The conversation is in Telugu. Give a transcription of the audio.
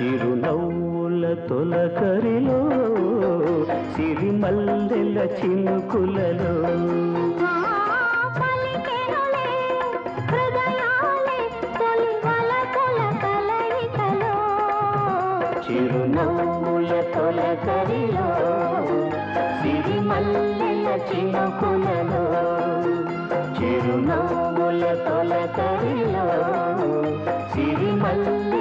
చిరునవ్వుల తొలకరిలో సిరిమల్లెల చినుకులలో చిరునవ్వుల తొలకరిలో సిరిమల్లెల చినుకులలో చిరునవ్వుల తొలకరిలో సిరిమల్లె